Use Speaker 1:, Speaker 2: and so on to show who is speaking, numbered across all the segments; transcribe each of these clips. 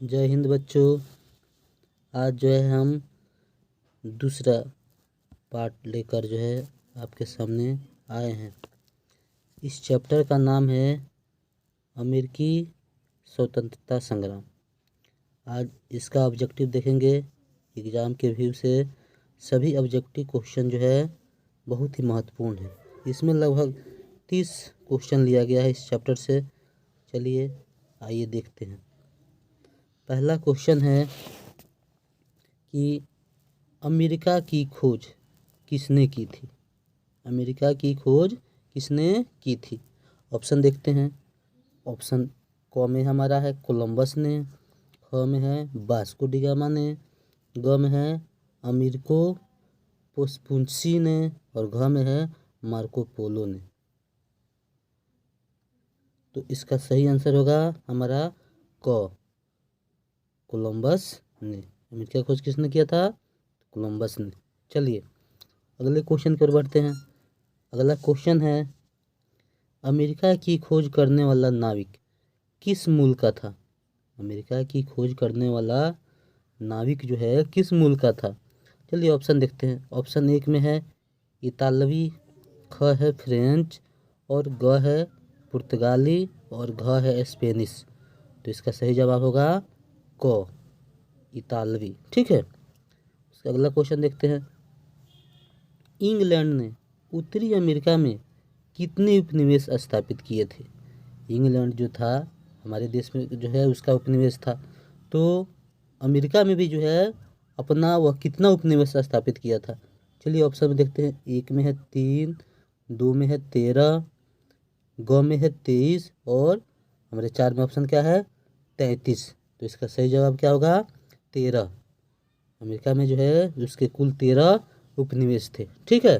Speaker 1: जय हिंद बच्चों। आज जो है हम दूसरा पार्ट लेकर जो है आपके सामने आए हैं। इस चैप्टर का नाम है अमेरिकी स्वतंत्रता संग्राम। आज इसका ऑब्जेक्टिव देखेंगे। एग्ज़ाम के व्यू से सभी ऑब्जेक्टिव क्वेश्चन जो है बहुत ही महत्वपूर्ण है। इसमें लगभग 30 क्वेश्चन लिया गया है इस चैप्टर से। चलिए आइए देखते हैं। पहला क्वेश्चन है कि अमेरिका की खोज किसने की थी। अमेरिका की खोज किसने की थी। ऑप्शन देखते हैं। ऑप्शन क में हमारा है कोलंबस ने, ख में है वास्को डी गामा ने, ग में है अमेरिको वेस्पुसी ने और घ में है मार्को पोलो ने। तो इसका सही आंसर होगा हमारा क, कोलंबस ने। अमेरिका की खोज किसने किया था? कोलंबस ने। चलिए अगले क्वेश्चन की ओर बढ़ते हैं। अगला क्वेश्चन है अमेरिका की खोज करने वाला नाविक किस मूल का था। अमेरिका की खोज करने वाला नाविक जो है किस मूल का था। चलिए ऑप्शन देखते हैं। ऑप्शन 1 में है इतालवी, ख है फ्रेंच और ग है पुर्तगाली और घ है स्पेनिश। तो इसका सही जवाब होगा क, इतालवी। ठीक है। उसका अगला क्वेश्चन देखते हैं। इंग्लैंड ने उत्तरी अमेरिका में कितने उपनिवेश स्थापित किए थे। इंग्लैंड जो था हमारे देश में जो है उसका उपनिवेश था। तो अमेरिका में भी जो है अपना वह कितना उपनिवेश स्थापित किया था। चलिए ऑप्शन में देखते हैं। 1 में है 3, 2 में है 13, ग में है 23 और हमारे 4 में ऑप्शन क्या है 33। तो इसका सही जवाब क्या होगा 13। अमेरिका में जो है उसके कुल 13 उपनिवेश थे। ठीक है।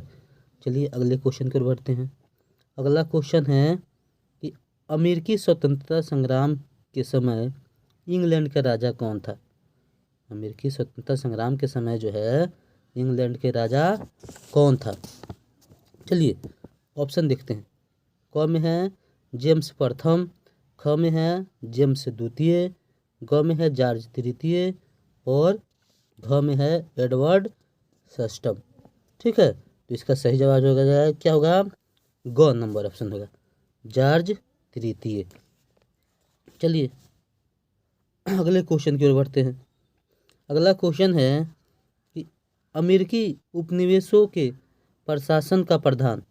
Speaker 1: चलिए अगले क्वेश्चन की ओर बढ़ते हैं। अगला क्वेश्चन है कि अमेरिकी स्वतंत्रता संग्राम के समय इंग्लैंड का राजा कौन था। अमेरिकी स्वतंत्रता संग्राम के समय जो है इंग्लैंड के राजा कौन था। चलिए ऑप्शन देखते हैं। क में है जेम्स प्रथम, ख में है जेम्स द्वितीय, ग में है जॉर्ज तृतीय और घ में है एडवर्ड सस्टम। ठीक है। तो इसका सही जवाब होगा क्या होगा ग नंबर ऑप्शन होगा जॉर्ज तृतीय। चलिए अगले क्वेश्चन की ओर बढ़ते हैं। अगला क्वेश्चन है कि अमेरिकी उपनिवेशों के प्रशासन का प्रधान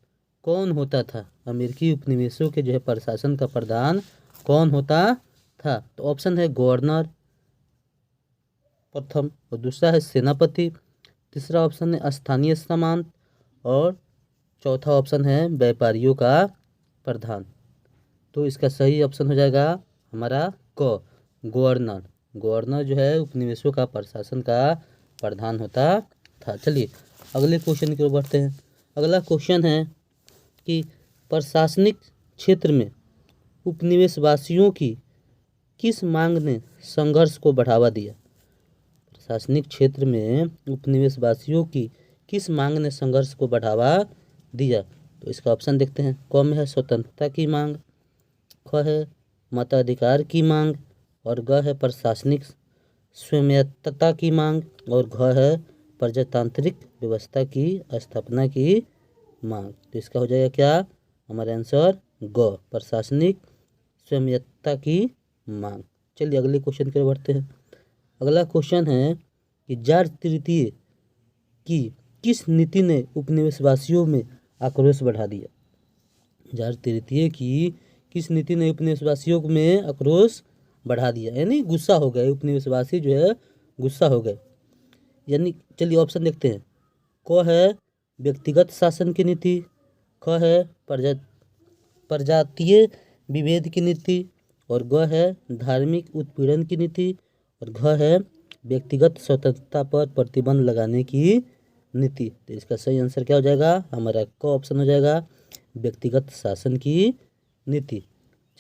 Speaker 1: कौन होता था। अमेरिकी उपनिवेशों के जो है प्रशासन का प्रधान कौन होता था। तो ऑप्शन है गवर्नर प्रथम और दूसरा है सेनापति, तीसरा ऑप्शन है स्थानीय सामंत और चौथा ऑप्शन है व्यापारियों का प्रधान। तो इसका सही ऑप्शन हो जाएगा हमारा क, गवर्नर। गवर्नर जो है उपनिवेशों का प्रशासन का प्रधान होता था। चलिए अगले क्वेश्चन की ओर बढ़ते हैं। अगला क्वेश्चन है कि प्रशासनिक क्षेत्र में उपनिवेशवासियों की किस मांग ने संघर्ष को बढ़ावा दिया। प्रशासनिक क्षेत्र में उपनिवेशवासियों की किस मांग ने संघर्ष को बढ़ावा दिया। तो इसका ऑप्शन देखते हैं। क में है स्वतंत्रता की मांग, ख है मताधिकार की मांग और ग है प्रशासनिक स्वायत्तता की मांग और घ है प्रजातांत्रिक व्यवस्था की स्थापना की मांग। तो इसका हो जाएगा क्या हमारा आंसर ग, प्रशासनिक स्वायत्तता की मांग। चलिए अगले क्वेश्चन की ओर बढ़ते हैं। अगला क्वेश्चन है कि जॉर्ज तृतीय की किस नीति ने उपनिवेशवासियों में आक्रोश बढ़ा दिया। जॉर्ज तृतीय की किस नीति ने उपनिवेशवासियों में आक्रोश बढ़ा दिया, यानी गुस्सा हो गए उपनिवेशवासी जो है गुस्सा हो गए। यानी चलिए ऑप्शन देखते हैं। क है व्यक्तिगत शासन की नीति, ख है प्रजातीय विभेद की नीति और ग है धार्मिक उत्पीड़न की नीति और घ है व्यक्तिगत स्वतंत्रता पर प्रतिबंध लगाने की नीति। तो इसका सही आंसर क्या हो जाएगा हमारा क ऑप्शन हो जाएगा व्यक्तिगत शासन की नीति।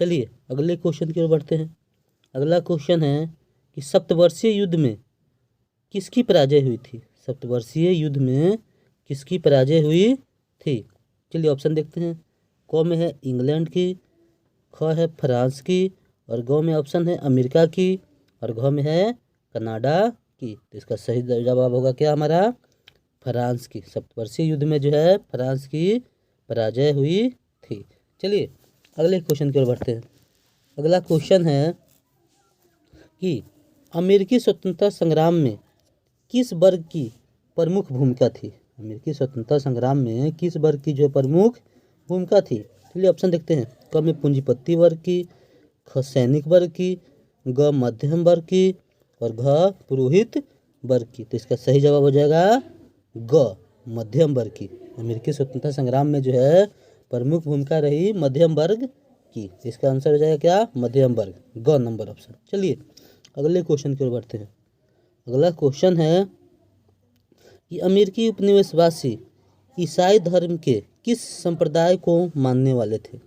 Speaker 1: चलिए अगले क्वेश्चन की ओर बढ़ते हैं। अगला क्वेश्चन है कि सप्तवर्षीय युद्ध में किसकी पराजय हुई थी। सप्तवर्षीय युद्ध में किसकी पराजय हुई थी। चलिए ऑप्शन देखते हैं। क में है इंग्लैंड की, ख है फ्रांस की और ग में ऑप्शन है अमेरिका की और घ में है कनाडा की। तो इसका सही जवाब होगा क्या हमारा, फ्रांस की। सप्तवर्षीय युद्ध में जो है फ्रांस की पराजय हुई थी। चलिए अगले क्वेश्चन की ओर बढ़ते हैं। अगला क्वेश्चन है कि अमेरिकी स्वतंत्रता संग्राम में किस वर्ग की प्रमुख भूमिका थी। अमेरिकी स्वतंत्रता संग्राम में किस वर्ग की जो प्रमुख भूमिका थी। चलिए ऑप्शन देखते हैं। क में पूंजीपति वर्ग की, ख सैनिक वर्ग की, ग मध्यम वर्ग की और घ पुरोहित वर्ग की। तो इसका सही जवाब हो जाएगा ग मध्यम वर्ग की। अमेरिकी स्वतंत्रता संग्राम में जो है प्रमुख भूमिका रही मध्यम वर्ग की। इसका आंसर हो जाएगा क्या, मध्यम वर्ग, ग नंबर ऑप्शन। चलिए अगले क्वेश्चन की ओर बढ़ते हैं। अगला क्वेश्चन है कि अमेरिकी उपनिवेशवासी ईसाई धर्म के किस संप्रदाय को मानने वाले थे।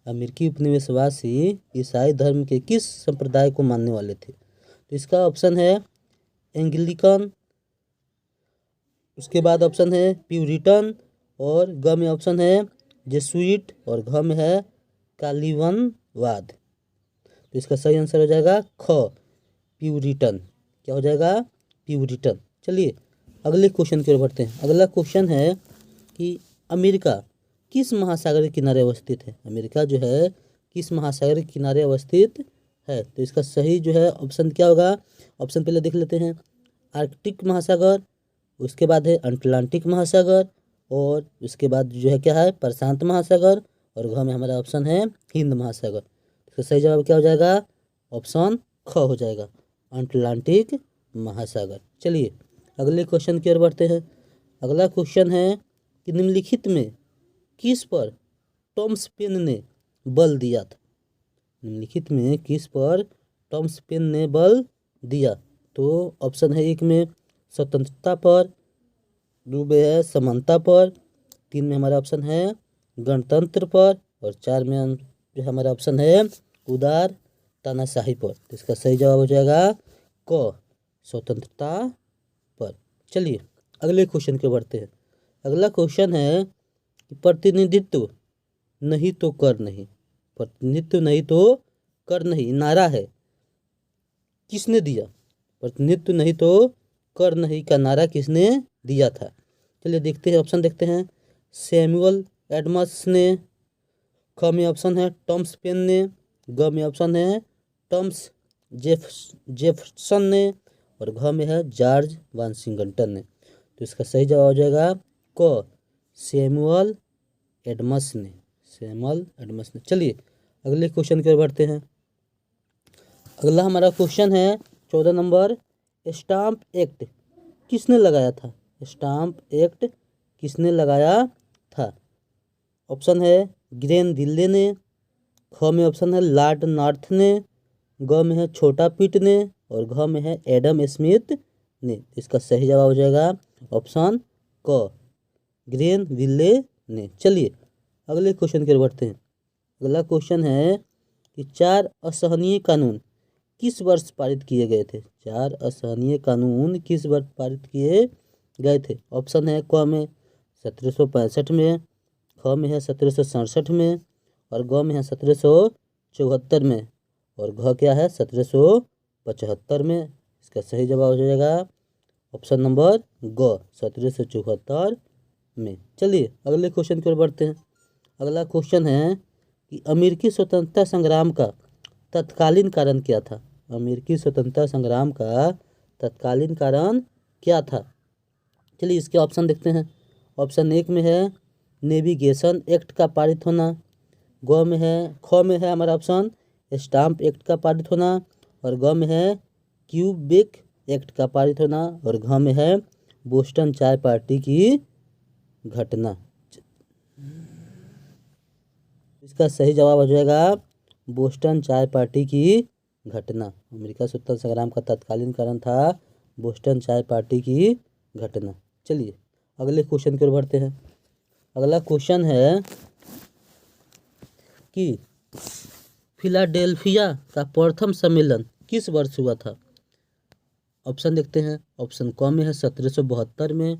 Speaker 1: अमेरिकी उपनिवेशवासी ईसाई धर्म के किस संप्रदाय को मानने वाले थे। तो इसका ऑप्शन है एंग्लिकन, उसके बाद ऑप्शन है प्यूरिटन और ग में ऑप्शन है जेसुइट और घ में है कालिवनवाद। तो इसका सही आंसर हो जाएगा ख प्यूरिटन। क्या हो जाएगा, प्यूरिटन। चलिए अगले क्वेश्चन की ओर बढ़ते हैं। अगला क्वेश्चन है कि अमेरिका किस महासागर के किनारे अवस्थित है। अमेरिका जो है किस महासागर के किनारे अवस्थित है। तो इसका सही जो है ऑप्शन क्या होगा। ऑप्शन पहले देख लेते हैं। आर्कटिक महासागर, उसके बाद है अटलांटिक महासागर और उसके बाद जो है क्या है प्रशांत महासागर और घ में हमारा ऑप्शन है हिंद महासागर। इसका सही जवाब क्या हो जाएगा, ऑप्शन ख हो जाएगा, अटलांटिक महासागर। चलिए अगले क्वेश्चन की ओर बढ़ते हैं। अगला क्वेश्चन है कि निम्नलिखित में किस पर टॉमस पेन ने बल दिया था। निम्नलिखित में किस पर टॉमस पेन ने बल दिया। तो ऑप्शन है 1 में स्वतंत्रता पर, 2 में है समानता पर, 3 में हमारा ऑप्शन है गणतंत्र पर और 4 में जो हमारा ऑप्शन है उदार तानाशाही पर। तो इसका सही जवाब हो जाएगा क स्वतंत्रता पर। चलिए अगले क्वेश्चन के बढ़ते हैं। अगला क्वेश्चन है कि प्रतिनिधित्व नहीं तो कर नहीं। प्रतिनिधित्व नहीं तो कर नहीं नारा है किसने दिया। प्रतिनिधित्व नहीं तो कर नहीं का नारा किसने दिया था। चलिए देखते हैं, ऑप्शन देखते हैं। सैमुअल एडम्स ने, ख में ऑप्शन है टॉमस पेन ने, ग में ऑप्शन है टॉमस जेफरसन ने और घ में है जॉर्ज वाशिंगटन ने। तो इसका सही जवाब हो जाएगा क सैमुअल एडम्स ने, सैमुअल एडम्स ने। चलिए अगले क्वेश्चन की ओर बढ़ते हैं। अगला हमारा क्वेश्चन है 14 नंबर, स्टाम्प एक्ट किसने लगाया था। स्टाम्प एक्ट किसने लगाया था। ऑप्शन है ग्रेनविले ने, ख में ऑप्शन है लॉर्ड नॉर्थ ने, ग में है छोटा पिट ने और घ में है एडम स्मिथ ने। इसका सही जवाब हो जाएगा ऑप्शन क ग्रेनविले ने। चलिए अगले क्वेश्चन की ओर बढ़ते हैं। अगला क्वेश्चन है कि 4 असहनीय कानून किस वर्ष पारित किए गए थे। 4 असहनीय कानून किस वर्ष पारित किए गए थे। ऑप्शन है क में 1765 में, ख में है 1767 में और ग में है 1774 में और घ क्या है 1775 में। इसका सही जवाब हो जाएगा ऑप्शन नंबर ग 1774 में। चलिए अगले क्वेश्चन की ओर बढ़ते हैं। अगला क्वेश्चन है कि अमेरिकी स्वतंत्रता संग्राम का तत्कालीन कारण क्या था। अमेरिकी स्वतंत्रता संग्राम का तत्कालीन कारण क्या था। चलिए इसके ऑप्शन देखते हैं। ऑप्शन 1 में है नेविगेशन एक्ट का पारित होना, ग में है ख में है हमारा ऑप्शन स्टाम्प एक्ट का पारित होना और ग में है क्यूबेक एक्ट का पारित होना और घ में है बोस्टन चाय पार्टी की घटना। इसका सही जवाब हो जाएगा बोस्टन चाय पार्टी की घटना। अमेरिका स्वतंत्रता संग्राम का तत्कालीन कारण था बोस्टन चाय पार्टी की घटना। चलिए अगले क्वेश्चन की ओर बढ़ते हैं। अगला क्वेश्चन है कि फिलाडेल्फिया का प्रथम सम्मेलन किस वर्ष हुआ था। ऑप्शन देखते हैं। ऑप्शन क में है 1772 में,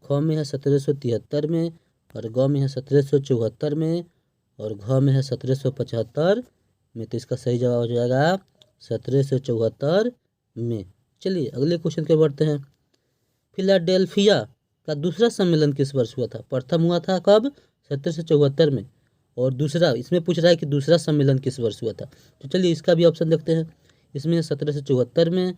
Speaker 1: ख में है 1773 में और ग में है 1774 में और घ में है 1775 में। तो इसका सही जवाब हो जाएगा 1774 में। चलिए अगले क्वेश्चन के बढ़ते हैं। फिलाडेल्फिया का दूसरा सम्मेलन किस वर्ष हुआ था? प्रथम हुआ था कब? 1774 में। और दूसरा इसमें पूछ रहा है कि दूसरा सम्मेलन किस वर्ष हुआ था। तो चलिए इसका भी ऑप्शन देखते हैं। इसमें है 1774 में,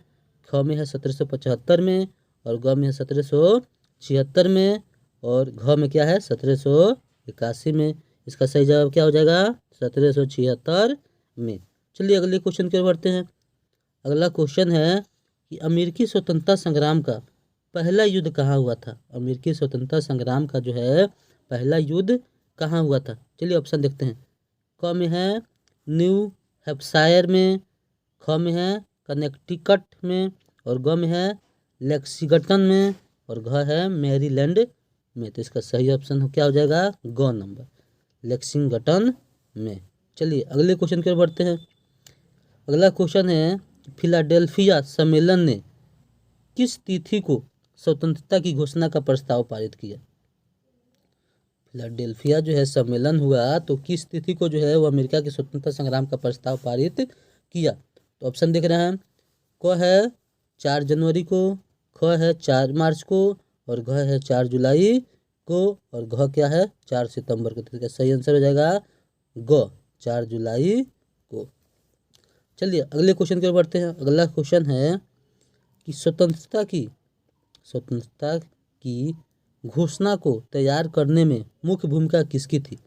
Speaker 1: ख में है 1775 में, और ग में है 1776 में, और घ में क्या है 1781 में। इसका सही जवाब क्या हो जाएगा? 1776 में। चलिए अगले क्वेश्चन की ओर बढ़ते हैं। अगला क्वेश्चन है कि अमेरिकी स्वतंत्रता संग्राम का पहला युद्ध कहाँ हुआ था? अमेरिकी स्वतंत्रता संग्राम का जो है पहला युद्ध कहाँ हुआ था? चलिए ऑप्शन देखते हैं। क में है न्यू हैम्पशायर में, ख में है कनेक्टिकट में, और ग में है लेक्सिंगटन में, और घ है मैरीलैंड में। तो इसका सही ऑप्शन क्या हो जाएगा? ग नंबर, लेक्सिंगटन में। चलिए अगले क्वेश्चन की ओर बढ़ते हैं। अगला क्वेश्चन है फिलाडेल्फिया सम्मेलन ने किस तिथि को स्वतंत्रता की घोषणा का प्रस्ताव पारित किया? फिलाडेल्फिया जो है सम्मेलन हुआ तो किस तिथि को जो है वो अमेरिका के स्वतंत्रता संग्राम का प्रस्ताव पारित किया? तो ऑप्शन देख रहे हैं। क है 4 जनवरी को, ख है 4 मार्च को, और घ है 4 जुलाई को, और घ क्या है 4 सितंबर को। तो इसका सही आंसर हो जाएगा ग, 4 जुलाई को। चलिए अगले क्वेश्चन की ओर बढ़ते हैं। अगला क्वेश्चन है कि स्वतंत्रता की घोषणा को तैयार करने में मुख्य भूमिका किसकी थी?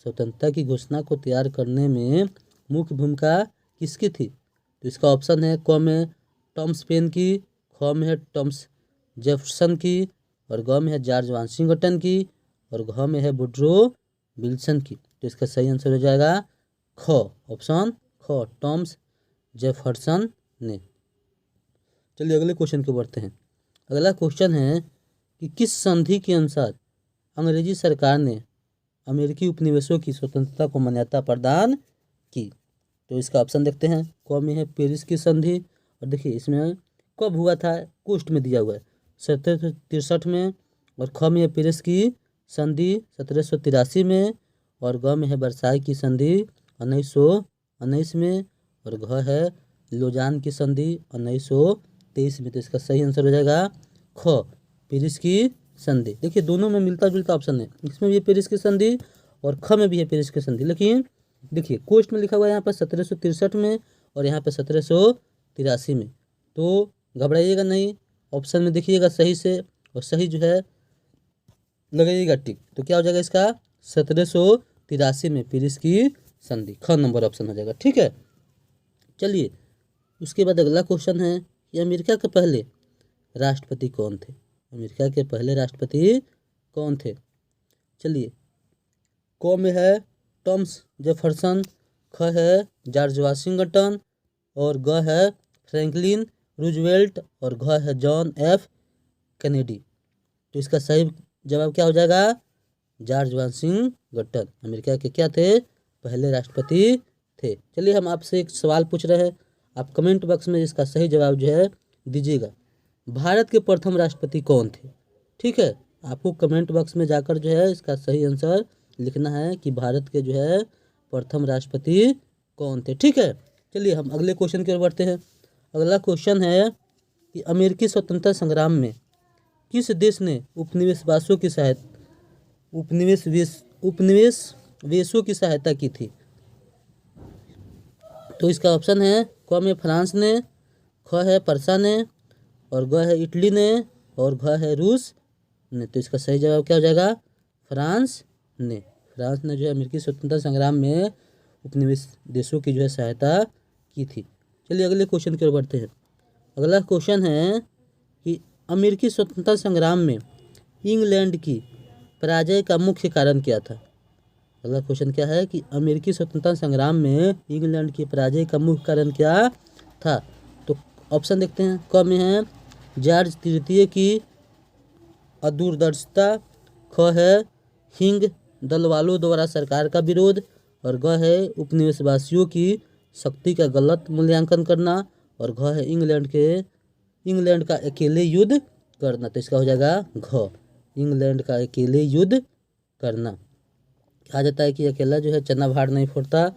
Speaker 1: स्वतंत्रता की घोषणा को तैयार करने में मुख्य भूमिका किसकी थी? तो इसका ऑप्शन है क में टॉमस पेन की, ख में है टॉमस जेफरसन की, और ग में है जॉर्ज वाशिंगटन की, और घ में है वुडरो विल्सन की। तो इसका सही आंसर हो जाएगा ख, ऑप्शन ख, टॉमस जेफरसन ने। चलिए अगले क्वेश्चन को बढ़ते हैं। अगला क्वेश्चन है कि किस संधि के अनुसार अंग्रेजी सरकार ने अमेरिकी उपनिवेशों की स्वतंत्रता को मान्यता प्रदान की? तो इसका ऑप्शन देखते हैं। क में है पेरिस की संधि, और देखिए इसमें कब हुआ था कोष्ट में दिया हुआ है 1763 में, और ख में है पेरिस की संधि 1783 में, और ग में है वर्साई की संधि 1919 में, और घ है लोजान की संधि 1923 में। तो इसका सही आंसर हो जाएगा ख, पेरिस की संधि। देखिए दोनों में मिलता जुलता ऑप्शन है, इसमें भी है पेरिस की संधि और ख में भी है पेरिस की संधि, लेकिन देखिए कोष्ट में लिखा हुआ है यहाँ पर 1763 में और यहाँ पर 1783 में। तो घबराइएगा नहीं, ऑप्शन में देखिएगा सही से, और सही जो है लगाइएगा टिक। तो क्या हो जाएगा इसका 1783 में पेरिस की संधि, ख नंबर ऑप्शन हो जाएगा। ठीक है, चलिए उसके बाद अगला क्वेश्चन है कि अमेरिका के पहले राष्ट्रपति कौन थे? अमेरिका के पहले राष्ट्रपति कौन थे? चलिए क में है टॉमस जेफरसन, ख है जॉर्ज वाशिंगटन, और ग है फ्रैंकलिन रूजवेल्ट, और घ है जॉन एफ कैनेडी। तो इसका सही जवाब क्या हो जाएगा? जॉर्ज वाशिंगटन अमेरिका के क्या थे? पहले राष्ट्रपति थे। चलिए हम आपसे एक सवाल पूछ रहे हैं, आप कमेंट बॉक्स में इसका सही जवाब जो है दीजिएगा। भारत के प्रथम राष्ट्रपति कौन थे? ठीक है, आपको कमेंट बॉक्स में जाकर जो है इसका सही आंसर लिखना है कि भारत के जो है प्रथम राष्ट्रपति कौन थे। ठीक है, चलिए हम अगले क्वेश्चन की ओर बढ़ते हैं। अगला क्वेश्चन है कि अमेरिकी स्वतंत्रता संग्राम में किस देश ने उपनिवेशों की सहायता की थी? तो इसका ऑप्शन है क में फ्रांस ने, ख है पर्सा ने, और ग है इटली ने, और घ है रूस ने। तो इसका सही जवाब क्या हो जाएगा? फ्रांस ने। फ्रांस ने जो है अमेरिकी स्वतंत्रता संग्राम में उपनिवेश देशों की जो है सहायता की थी। चलिए अगले क्वेश्चन की ओर बढ़ते हैं। अगला क्वेश्चन है कि अमेरिकी स्वतंत्रता संग्राम में इंग्लैंड की पराजय का मुख्य कारण क्या था? अगला क्वेश्चन क्या है कि अमेरिकी स्वतंत्रता संग्राम में इंग्लैंड की पराजय का मुख्य कारण क्या था? तो ऑप्शन देखते हैं। क में है जॉर्ज तृतीय की अदूरदर्शिता, ख है हिंग दल वालों द्वारा सरकार का विरोध, और ग है उपनिवेशवासियों की शक्ति का गलत मूल्यांकन करना, और घ है इंग्लैंड का अकेले युद्ध करना। तो इसका हो जाएगा घ, इंग्लैंड का अकेले युद्ध करना। कहा जाता है कि अकेला जो है चना भार नहीं फोड़ता,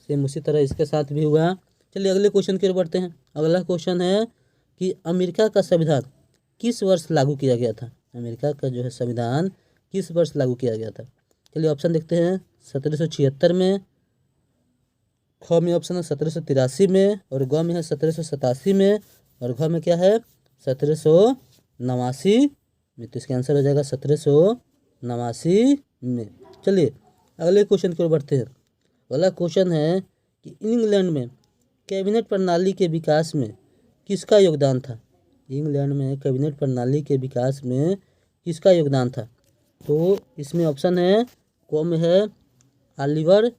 Speaker 1: सेम उसी तरह इसके साथ भी हुआ चलिए अगले क्वेश्चन की ओर बढ़ते हैं। अगला क्वेश्चन है कि अमेरिका का संविधान किस वर्ष लागू किया गया था। अमेरिका का जो है संविधान किस वर्ष लागू किया गया था। चलिए ऑप्शन देखते हैं। 1776 में, ख में ऑप्शन है 1783 में, और ग में है 1787 में, और घ में क्या है 1789 में। तो इसका आंसर हो जाएगा 1789 में। चलिए अगले क्वेश्चन की ओर बढ़ते हैं। अगला क्वेश्चन है कि इंग्लैंड में कैबिनेट प्रणाली के विकास में किसका योगदान था। इंग्लैंड में कैबिनेट प्रणाली के विकास में किसका योगदान था। तो इसमें ऑप्शन है, क में है ऑलिवर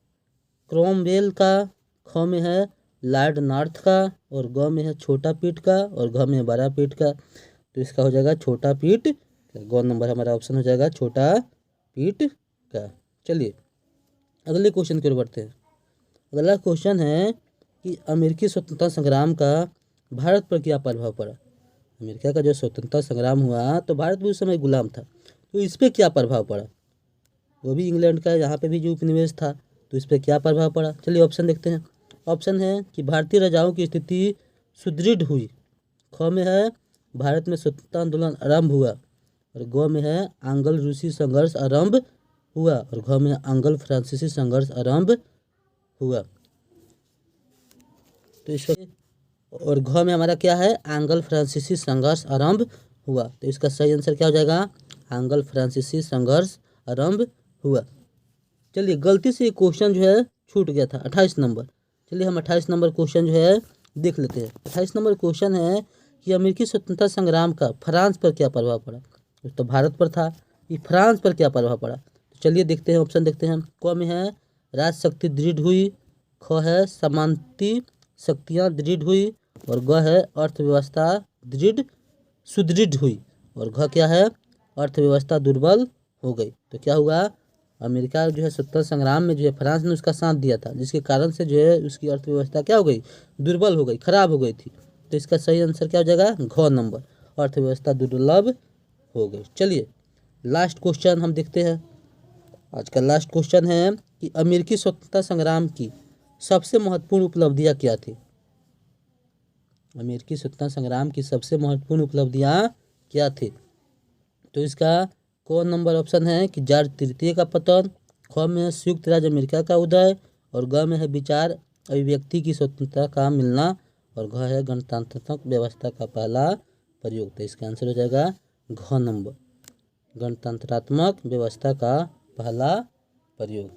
Speaker 1: क्रोमवेल का, ख में है लॉर्ड नॉर्थ का, और ग में है छोटा पीट का, और घ में है बड़ा पीट का। तो इसका हो जाएगा छोटा पीट। ग नंबर हमारा ऑप्शन हो जाएगा छोटा पीट का। चलिए अगले क्वेश्चन की ओर बढ़ते हैं। अगला क्वेश्चन है कि अमेरिकी स्वतंत्रता संग्राम का भारत पर क्या प्रभाव पड़ा। अमेरिका का जो स्वतंत्रता संग्राम हुआ तो भारत भी उस समय गुलाम था, तो इस पर क्या प्रभाव पड़ा। वो भी इंग्लैंड का, यहाँ पे भी जो उपनिवेश था, तो इस पर क्या प्रभाव पड़ा। चलिए ऑप्शन देखते हैं। ऑप्शन है कि भारतीय राजाओं की स्थिति सुदृढ़ हुई, ख में है भारत में स्वतंत्रता आंदोलन आरंभ हुआ, और ग में है आंग्ल रूसी संघर्ष आरंभ हुआ, और घ में आंग्ल फ्रांसीसी संघर्ष आरंभ हुआ। तो इसका और घ में हमारा क्या है आंग्ल फ्रांसीसी संघर्ष आरंभ हुआ। तो इसका सही आंसर क्या हो जाएगा आंग्ल फ्रांसीसी संघर्ष आरंभ हुआ। चलिए गलती से क्वेश्चन जो है छूट गया था 28 नंबर। चलिए हम 28 नंबर क्वेश्चन जो है देख लेते हैं। 28 नंबर क्वेश्चन है कि अमेरिकी स्वतंत्रता संग्राम का फ्रांस पर क्या प्रभाव पड़ा। तो भारत पर था, ये फ्रांस पर क्या प्रभाव पड़ा। तो चलिए देखते हैं, ऑप्शन देखते हैं। क में है राज शक्ति दृढ़ हुई, ख है सामंती शक्तियाँ दृढ़ हुई, और ग है अर्थव्यवस्था सुदृढ़ हुई, और घ क्या है अर्थव्यवस्था दुर्बल हो गई। तो क्या हुआ अमेरिका जो है स्वतंत्रता संग्राम में जो है फ्रांस ने उसका साथ दिया था, जिसके कारण से जो है उसकी अर्थव्यवस्था क्या हो गई दुर्बल हो गई, खराब हो गई थी। तो इसका सही आंसर क्या हो जाएगा घ नंबर, अर्थव्यवस्था दुर्लभ हो गई। चलिए लास्ट क्वेश्चन हम देखते हैं। आज का लास्ट क्वेश्चन है कि अमेरिकी स्वतंत्रता संग्राम की सबसे महत्वपूर्ण उपलब्धियां क्या थी। अमेरिकी स्वतंत्रता संग्राम की सबसे महत्वपूर्ण उपलब्धियां क्या थी। तो इसका कौन नंबर ऑप्शन है कि जॉर्ज तृतीय का पतन, ख में है संयुक्त राज्य अमेरिका का उदय, और ग में है विचार अभिव्यक्ति की स्वतंत्रता का मिलना, और घ है गणतंत्रात्मक व्यवस्था का पहला प्रयोग। तो इसका आंसर हो जाएगा घ नंबर, गणतंत्रात्मक व्यवस्था का पहला प्रयोग।